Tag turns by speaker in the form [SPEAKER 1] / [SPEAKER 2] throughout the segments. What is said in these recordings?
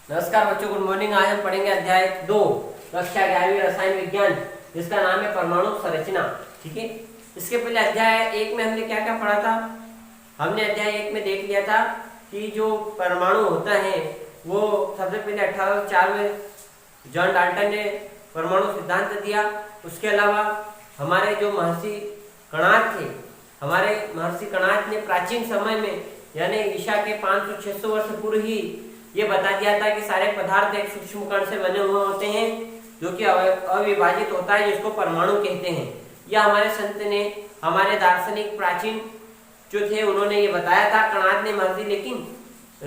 [SPEAKER 1] नमस्कार बच्चों, good morning. आज हम पढ़ेंगे अध्याय 2 कक्षा 11वीं रसायन विज्ञान, जिसका नाम है परमाणु संरचना। ठीक है, इसके पहले अध्याय 1 में हमने क्या क्या पढ़ा था। हमने अध्याय 1 में देख लिया था कि जो परमाणु होता है वो सबसे पहले 1804 में जॉन डाल्टन ने परमाणु सिद्धांत दिया। उसके अलावा हमारे जो महर्षि कणाद थे, हमारे महर्षि कणाद ने प्राचीन समय में यानी ईसा के 500-600 वर्ष पूर्व ही ये बता दिया था कि सारे पदार्थ एक सूक्ष्म कण से बने हुए होते हैं जो कि अविभाजित होता है, जिसको परमाणु कहते हैं। यह हमारे संत ने, हमारे दार्शनिक प्राचीन जो थे उन्होंने ये बताया था, कणाद ने, महर्षि, लेकिन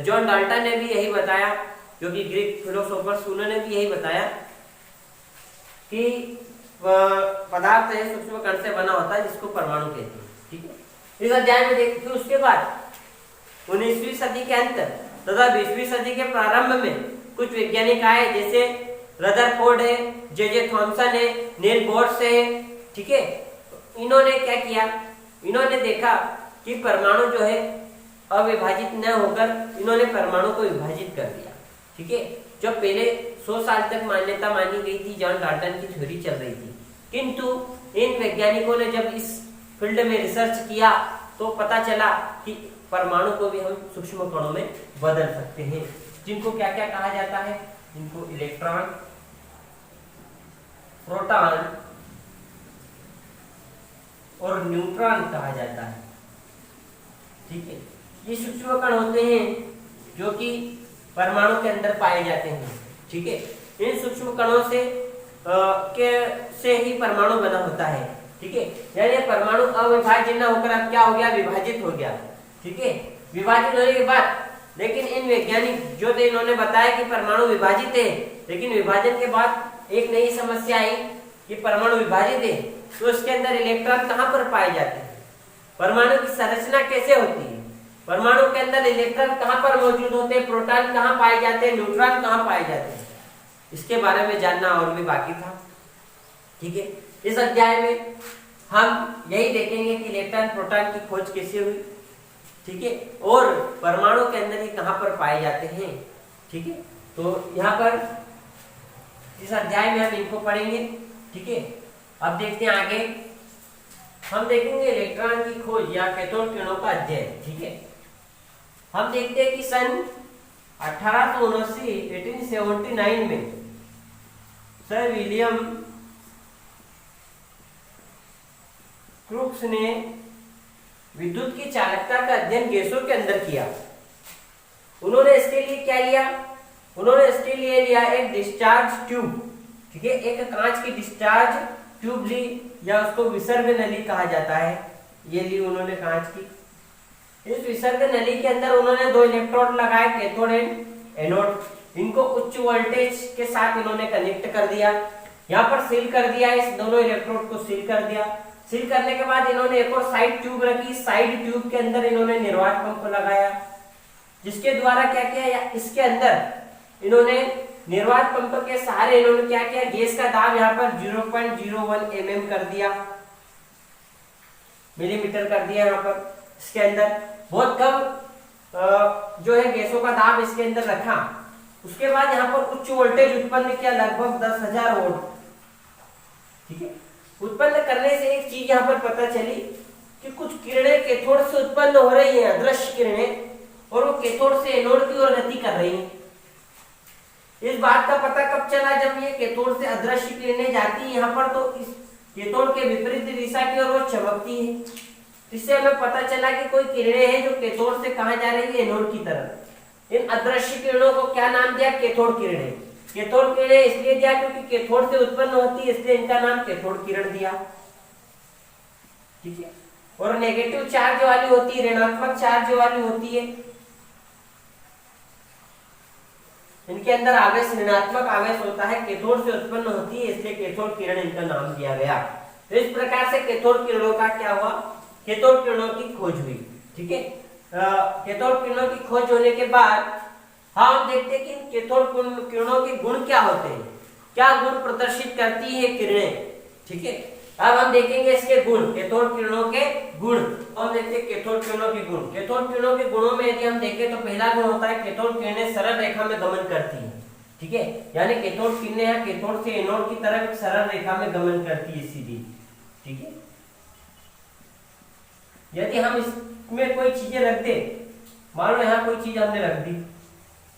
[SPEAKER 1] जॉन डाल्टन ने भी यही बताया, जो कि ग्रीक फिलोसोफर्स, उन्होंने भी यही बताया कि पदार्थ है सूक्ष्म कण से बना होता है, जिसको परमाणु कहते हैं। ठीक है, इस अध्याय में देखिए। उसके बाद 19वीं सदी के अंत तथा 20वीं सदी के प्रारंभ में कुछ वैज्ञानिक आए, जैसे रदरफोर्ड है, जे थॉमसन है, नील बोर्स है। ठीक है, इन्होंने क्या किया, इन्होंने देखा कि परमाणु जो है अविभाजित न होकर इन्होंने परमाणु को विभाजित कर दिया। ठीक है, जो पहले 100 साल तक मान्यता मानी गई थी, जॉन डाल्टन की थ्योरी चल रही थी, किंतु इन वैज्ञानिकों ने जब इस फील्ड में रिसर्च किया तो पता चला कि परमाणु को भी हम सूक्ष्म कणों में बदल सकते हैं, जिनको क्या क्या कहा जाता है, जिनको इलेक्ट्रॉन, प्रोटॉन और न्यूट्रॉन कहा जाता है। ठीक है, ये सूक्ष्म कण होते हैं जो कि परमाणु के अंदर पाए जाते हैं। ठीक है, इन सूक्ष्म कणों से ही परमाणु बना होता है। ठीक है, यानी परमाणु अविभाज्य न होकर अब क्या हो गया, विभाजित हो गया। ठीक है, विभाजित होने के बाद लेकिन इन वैज्ञानिक जो थे, इन्होंने बताया कि परमाणु विभाजित है, लेकिन विभाजन के बाद एक नई समस्या आई कि परमाणु विभाजित है तो इसके अंदर इलेक्ट्रॉन कहां पर पाए जाते हैं, परमाणु की संरचना कैसे होती है, परमाणु के अंदर इलेक्ट्रॉन कहां पर मौजूद होते हैं, प्रोटॉन कहां पाए जाते हैं, न्यूट्रॉन कहां पाए जाते हैं, इसके बारे में जानना और भी बाकी था। ठीक है, इस अध्याय में हम यही देखेंगे कि इलेक्ट्रॉन प्रोटॉन की खोज कैसे हुई। ठीक है, और परमाणु के अंदर ही कहां पर पाए जाते हैं। ठीक है, तो यहाँ पर इस अध्याय में हम इनको पढ़ेंगे। ठीक है, अब देखते हैं आगे। हम देखेंगे इलेक्ट्रॉन की खोज या कैथोड किरणों का अध्ययन। ठीक है, हम देखते हैं कि सन 1879 में सर विलियम क्रूक्स ने विद्युत की चालकता का अध्ययन गैसों के अंदर किया। उन्होंने इसके लिए क्या लिया, उन्होंने इसके लिए लिया एक डिस्चार्ज ट्यूब। ठीक है, एक कांच की डिस्चार्ज ट्यूब ली, या उसको विसर्ग नली कहा जाता है। ये ली उन्होंने कांच की। इस विसर्ग नली के अंदर उन्होंने 2 इलेक्ट्रोड लगाए, कैथोड एंड एनोड। इनको उच्च वोल्टेज के साथ इन्होंने कनेक्ट कर दिया, यहाँ पर सील कर दिया, इस दोनों इलेक्ट्रोड को सील कर दिया। सील करने के बाद इन्होंने एक और साइड ट्यूब रखी, साइड ट्यूब के अंदर इन्होंने निर्वात पंप लगाया, जिसके द्वारा क्या किया, इसके अंदर इन्होंने निर्वात पंप के सहारे इन्होंने क्या किया, गैस का दाब यहाँ पर 0.01 mm कर दिया, मिलीमीटर कर दिया। यहाँ पर इसके अंदर बहुत कम जो है गैसों का दाब इसके अंदर रखा। उसके बाद यहाँ पर उच्च वोल्टेज उत्पन्न किया, लगभग 10,000 वोल्ट। ठीक है, उत्पन्न करने से एक चीज यहाँ पर पता चली कि कुछ किरणें कैथोड से उत्पन्न हो रही हैं, अदृश्य किरणें, और वो कैथोड से एनोड की ओर गति कर रही हैं। इस बात का पता कब चला, जब ये कैथोड से अदृश्य किरणें जाती है यहाँ पर, तो इस कैथोड के विपरीत दिशा की ओर वो चमकती है। इससे हमें पता चला कि कोई किरणें हैं जो कैथोड से कहां जा रही है, एनोड की तरफ। इन अदृश्य किरणों को क्या नाम दिया, कैथोड किरणें। कैथोड किरणें इसलिए दिया क्योंकि कैथोड से उत्पन्न होती है, इसलिए इनका नाम कैथोड किरण दिया। ठीक है, और नेगेटिव चार्ज वाली होती है, ऋणात्मक चार्ज वाली होती है, इनके अंदर आवेश ऋणात्मक आवेश होता है, कैथोड से उत्पन्न होती है, इसलिए कैथोड किरण इनका नाम दिया गया। तो इस प्रकार से कैथोड किरणों का क्या हुआ, कैथोड किरणों की खोज हुई। ठीक है, कैथोड किरणों की खोज होने के बाद हम देखते हैं कि कैथोड किरणों के गुण क्या होते हैं, क्या गुण प्रदर्शित करती है किरणें। ठीक है, अब हम देखेंगे इसके गुण, कैथोड किरणों के गुण। हम देखते हैं कैथोड किरणों के गुण। कैथोड किरणों के गुणों में यदि हम देखें तो पहला गुण होता है कैथोड किरणें सरल रेखा में गमन करती है। ठीक है, यानी कैथोड किरणें या कैथोड से एनोड की तरफ एक सरल रेखा में गमन करती है सीधी। ठीक है, यदि हम इसमें कोई चीजें रख दे, मान लो यहाँ कोई चीज हमने रख दी,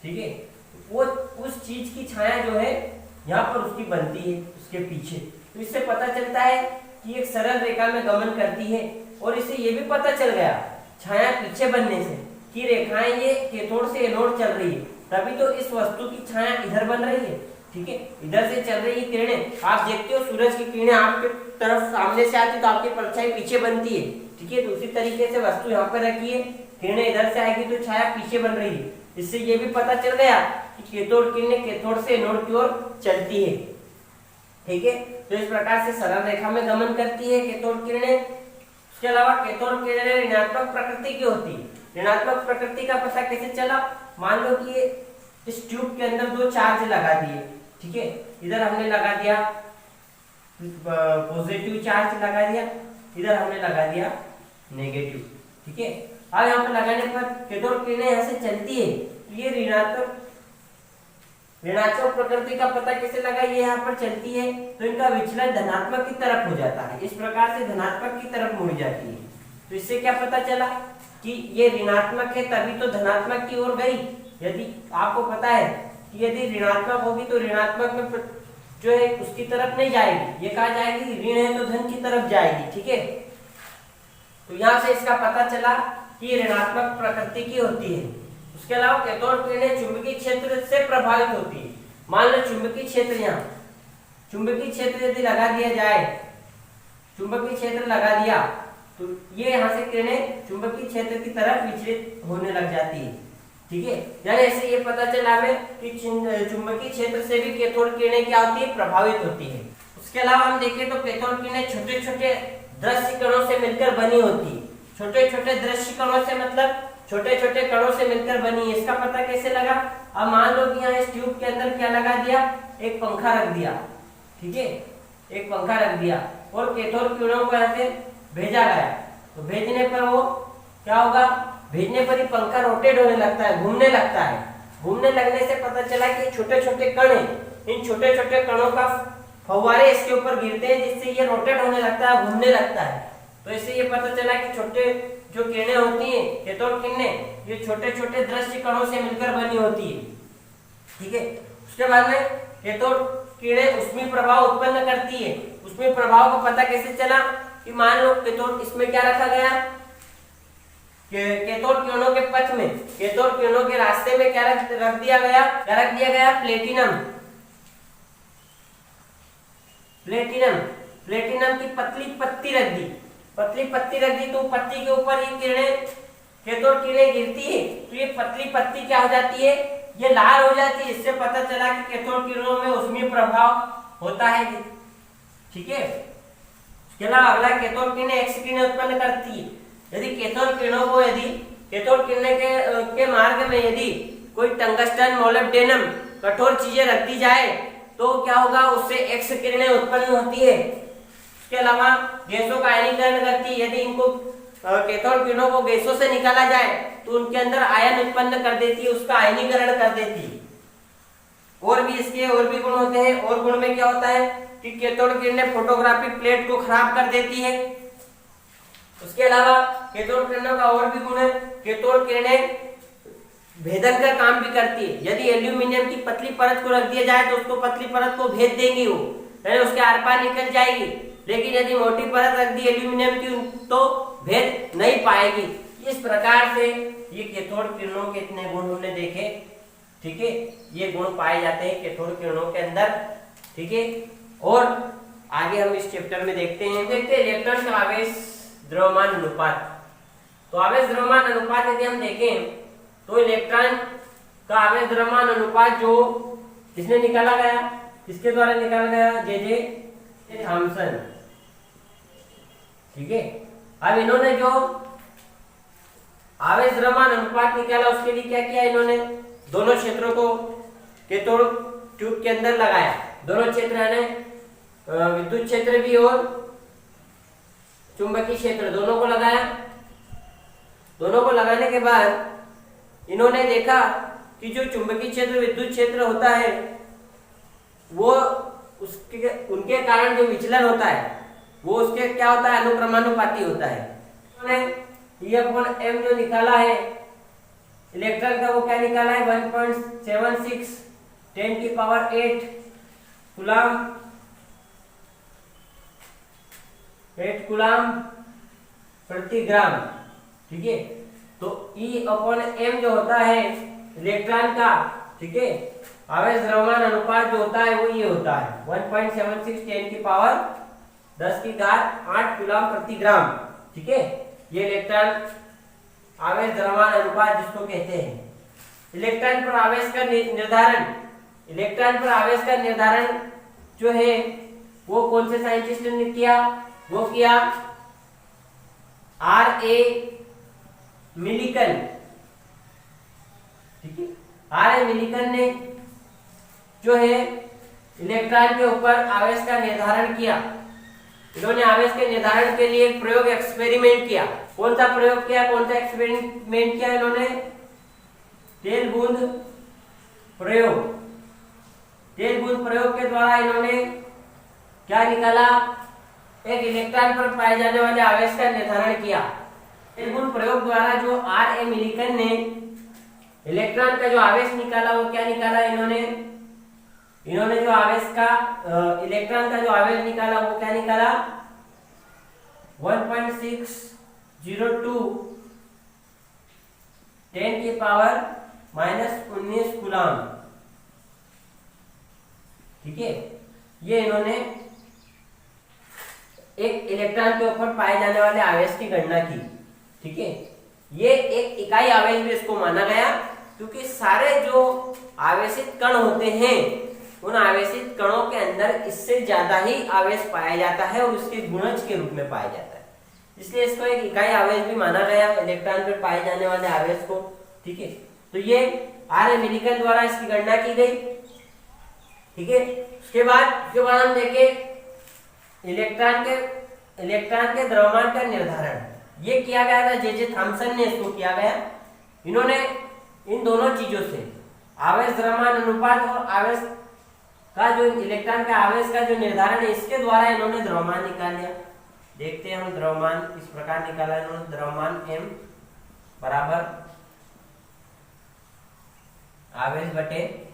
[SPEAKER 1] ठीक है, वो उस चीज की छाया जो है यहाँ पर उसकी बनती है उसके पीछे। तो इससे पता चलता है कि एक सरल रेखा में गमन करती है। और इससे ये भी पता चल गया छाया पीछे बनने से कि रेखाएं ये कैथोड से एनोड चल रही है, तभी तो इस वस्तु की छाया इधर बन रही है। ठीक है, इधर से चल रही है किरणें, आप देखते हो सूरज की किरणें आपके तरफ सामने से आती तो आपकी परछाई पीछे बनती है। ठीक है, दूसरी तरीके से वस्तु यहाँ पर रखी है, किरणें इधर से आएगी तो छाया पीछे बन रही है। इससे ये भी पता चल गया कि कैथोड किरणें कैथोड से एनोड की ओर चलती है। ठीक है, तो इस प्रकार से सरल रेखा में गमन करती है कैथोड किरणें। उसके अलावा कैथोड किरणें ऋणात्मक प्रकृति की होती है। ऋणात्मक प्रकृति का पता कैसे चला? मान लो कि इस ट्यूब के अंदर दो चार्ज लगा दिए। ठीक है, इधर हमने लगा दिया पॉजिटिव चार्ज लगा दिया, इधर हमने लगा दिया नेगेटिव। ठीक है, अब यहाँ पर लगाने पर कैथोड किरणें यहाँ से चलती है, तो ये ऋणात्मक प्रकृति का पता कैसे लगा? ये यहाँ पर चलती है तो इनका विचलन धनात्मक की तरफ हो जाता है, इस प्रकार से धनात्मक की तरफ मुड़ जाती है। तो इससे क्या पता चला कि ये ऋणात्मक है तभी तो धनात्मक की ओर गई। यदि आपको पता है कि यदि ऋणात्मक होगी तो ऋणात्मक में जो है उसकी तरफ नहीं जाएगी, ये कहा जाएगी ऋण है तो धन की तरफ जाएगी। ठीक है, तो यहाँ से इसका पता चला कि ऋणात्मक प्रकृति की होती है। उसके अलावा कैथोड किरणें चुंबकीय क्षेत्र से प्रभावित होती है। मान लो चुंबकीय क्षेत्र, यहाँ चुंबकीय क्षेत्र यदि लगा दिया जाए, चुंबकीय क्षेत्र लगा दिया तो ये यहाँ से किरणें चुंबकीय क्षेत्र की तरफ विचलित होने लग जाती है। ठीक है, यानी ऐसे ये पता चला हमें कि चुंबकीय क्षेत्र से भी कैथोड किरणें क्या होती है? प्रभावित होती है। उसके अलावा हम देखें तो कैथोड किरणें छोटे छोटे दृश्य कणों से मिलकर बनी होती है। छोटे छोटे दृश्य कणों से मतलब छोटे छोटे कणों से मिलकर बनी है। इसका पता कैसे लगा? अब मान लो कि यहाँ इस ट्यूब के अंदर क्या लगा दिया? एक पंखा रख दिया। ठीक है, एक पंखा रख दिया और कैथोड किरणों को यहाँ से भेजा गया। तो भेजने पर वो क्या होगा? भेजने पर ही पंखा रोटेट होने लगता है, घूमने लगता है। घूमने लगने से पता चला कि छोटे छोटे कण हैं, इन छोटे छोटे कणों का फव्वारे इसके ऊपर गिरते हैं जिससे ये रोटेट होने लगता है, घूमने लगता है। तो इससे ये पता चला कि छोटे जो किरणें होती हैं कैथोड किरणें, ये छोटे छोटे दृश्य कणों से मिलकर बनी होती है। ठीक है, उसके बाद में कैथोड किरणें ऊष्मीय प्रभाव उत्पन्न करती है। ऊष्मीय प्रभाव का पता कैसे चला कि मान लो कैथोड, इसमें क्या रखा गया? कैथोड किरणों के पथ में, कैथोड किरणों के रास्ते में क्या रख दिया गया? क्या रख दिया गया? प्लेटिनम। प्लेटिनम, प्लेटिनम की पतली पत्ती रख दी, पतली पत्ती रख दी तो पत्ती के ऊपर ये किरणें कैथोड किरणें गिरती है तो ये पतली पत्ती क्या हो जाती है? ये लाल हो जाती है। इससे पता चला कि कैथोड किरणों में ऊष्मीय प्रभाव होता है। ठीक है, उसके अलावा अगला कैथोड किरणें एक्स किरणें उत्पन्न करती है। यदि कैथोड किरणों को, यदि कैथोड किरणें के मार्ग में यदि कोई टंगस्टन, मोलिब्डेनम कठोर चीजें रख दी जाए तो क्या होगा? उससे एक्स किरणें उत्पन्न होती है। इसके अलावा गैसों का आयनीकरण करती है। यदि इनको कैथोड किरणों को गैसों से निकाला जाए तो उनके अंदर आयन उत्पन्न कर देती है, उसका आयनीकरण कर देती है। और भी इसके और भी गुण होते हैं। और गुण में क्या होता है कि कैथोड किरणें फोटोग्राफिक प्लेट को खराब कर देती है। उसके अलावा कैथोड किरणों का और भी गुण है, कैथोड किरणें भेदन का काम भी करती है। यदि एल्यूमिनियम की पतली परत को रख दिया जाए तो उसको पतली परत को भेद देंगी, वो उसके आर पार निकल जाएगी। लेकिन यदि मोटी परत रख दी एल्यूमिनियम की तो भेद नहीं पाएगी। इस प्रकार से ये कैथोड किरणों के इतने गुण हमने देखे। ठीक है, ये गुण पाए जाते हैं कैथोड किरणों के अंदर। ठीक है, और आगे हम इस चैप्टर में देखते हैं इलेक्ट्रॉन का आवेश द्रव्यमान अनुपात। तो आवेश द्रव्यमान अनुपात यदि हम देखें तो इलेक्ट्रॉन का आवेश द्रव्यमान अनुपात जो किसने निकाला गया? किसके द्वारा निकाला गया? J Thomson. ठीक है, अब इन्होंने जो आवेश द्रव्यमान अनुपात निकाला उसके लिए क्या किया? इन्होंने दोनों क्षेत्रों को कैथोड ट्यूब के अंदर लगाया। दोनों क्षेत्र यानी विद्युत क्षेत्र भी और चुंबकीय क्षेत्र दोनों को लगाया। दोनों को लगाने के बाद इन्होंने देखा कि जो चुंबकीय क्षेत्र विद्युत क्षेत्र होता है वो उसके उनके कारण जो विचलन होता है वो उसके क्या होता है, अनुक्रमानुपाती होता है। E/m जो निकाला है इलेक्ट्रॉन का, वो क्या निकाला है 1.76 10⁸ कूलाम, 8 कूलाम प्रति ग्राम। ठीक है, तो E/m जो होता है इलेक्ट्रॉन का, ठीक है, आवेश द्रव्यमान अनुपात जो होता है वो ये होता है 1.76 10⁸ कूलाम प्रति ग्राम। ठीक है, ये इलेक्ट्रॉन आवेश द्रव्यमान अनुपात जिसको कहते हैं। इलेक्ट्रॉन पर आवेश का निर्धारण, इलेक्ट्रॉन पर आवेश का निर्धारण जो है वो कौन से साइंटिस्ट ने किया, वो किया R.A. मिलिकन। ठीक है, R.A. मिलिकन ने जो है इलेक्ट्रॉन के ऊपर आवेश का निर्धारण किया। इन्होंने आवेश के निर्धारण के लिए एक प्रयोग एक्सपेरिमेंट किया। कौन सा प्रयोग किया, कौन सा एक्सपेरिमेंट किया इन्होंने, तेल बूंद प्रयोग। तेल बूंद प्रयोग के द्वारा इन्होंने क्या निकाला, एक इलेक्ट्रॉन पर पाए जाने वाले आवेश का निर्धारण किया। तेल बूंद प्रयोग द्वारा जो R.A. मिलिकन ने इलेक्ट्रॉन का जो आवेश निकाला वो क्या निकाला, इन्होंने जो आवेश का इलेक्ट्रॉन का जो आवेश निकाला वो क्या निकाला 1.602 10⁻⁻19 कूलाम। ठीक है, ये इन्होंने एक इलेक्ट्रॉन के ऊपर पाए जाने वाले आवेश की गणना की। ठीक है, ये एक इकाई आवेश भी इसको माना गया क्योंकि सारे जो आवेशित कण होते हैं उन आवेशित कणों के अंदर इससे ज्यादा ही आवेश पाया जाता है और उसके गुणज के रूप में पाया जाता है, इसलिए इसको एक इकाई आवेश भी माना गया इलेक्ट्रॉन पर पाए जाने वाले आवेश को। ठीक है, तो ये R.A. मिलिकन द्वारा इसकी गणना की गई। ठीक है, उसके बाद हम देखे इलेक्ट्रॉन के द्रव्यमान का निर्धारण ये किया गया था, जे थॉमसन ने इसको किया गया। इन्होंने इन दोनों चीजों से आवेश द्रव्यमान अनुपात और आवेश का जो इलेक्ट्रॉन का आवेश का जो निर्धारण है इसके द्वारा इन्होंने द्रव्यमान निकाल लिया। देखते हैं हम द्रव्यमान इस प्रकार निकाला इन्होंने, द्रव्यमान m बराबर आवेश बटे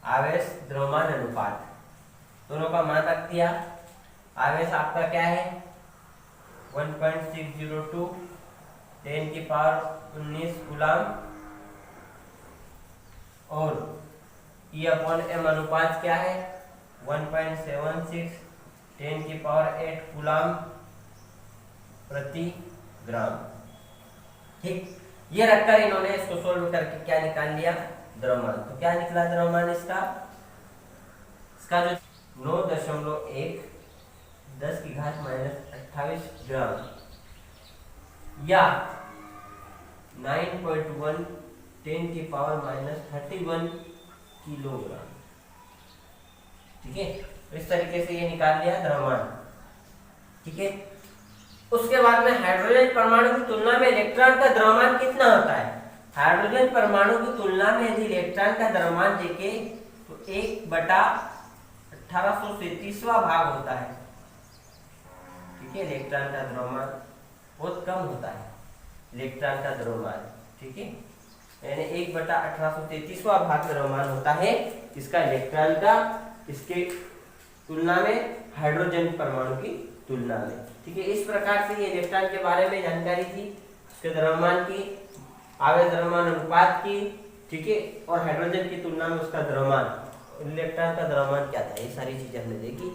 [SPEAKER 1] आवेश द्रव्यमान अनुपात, दोनों का मान रख दिया। आवेश आपका क्या है 1.602 10⁻19 कूलाम और E/m अनुपात क्या है 1.76 10⁸ कूलाम प्रति ग्राम। ठीक, ये रखकर इन्होंने इसको सोल्व करके क्या निकाल लिया, द्रव्यमान। तो क्या निकला द्रव्यमान इसका जो 9.1 10⁻⁻28 ग्राम या 9.1 10⁻⁻31 किलोग्राम। ठीक है, तो इस तरीके से ये निकाल लिया द्रव्यमान। ठीक है, उसके बाद में हाइड्रोजन परमाणु की तुलना में इलेक्ट्रॉन का द्रव्यमान कितना होता है। हाइड्रोजन परमाणु की तुलना में यदि इलेक्ट्रॉन का द्रव्यमान देखे तो 1/1837वां भाग होता है। ठीक है, इलेक्ट्रॉन का द्रव्यमान बहुत कम होता है, इलेक्ट्रॉन का द्रव्यमान। ठीक है, यानी 1/1833वां भाग द्रव्यमान होता है इसका इलेक्ट्रॉन का, इसके तुलना में हाइड्रोजन परमाणु की तुलना में। ठीक है, इस प्रकार से ये इलेक्ट्रॉन के बारे में जानकारी थी, उसके द्रव्यमान की, आवेश द्रव्यमान अनुपात की। ठीक है, और हाइड्रोजन की तुलना में उसका द्रव्यमान, इलेक्ट्रॉन का द्रव्यमान क्या था, ये सारी चीजें हमने देखी।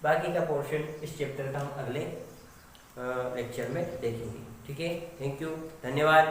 [SPEAKER 1] बाकी का पोर्शन इस चैप्टर का हम अगले लेक्चर में देखेंगे। ठीक है, थैंक यू, धन्यवाद।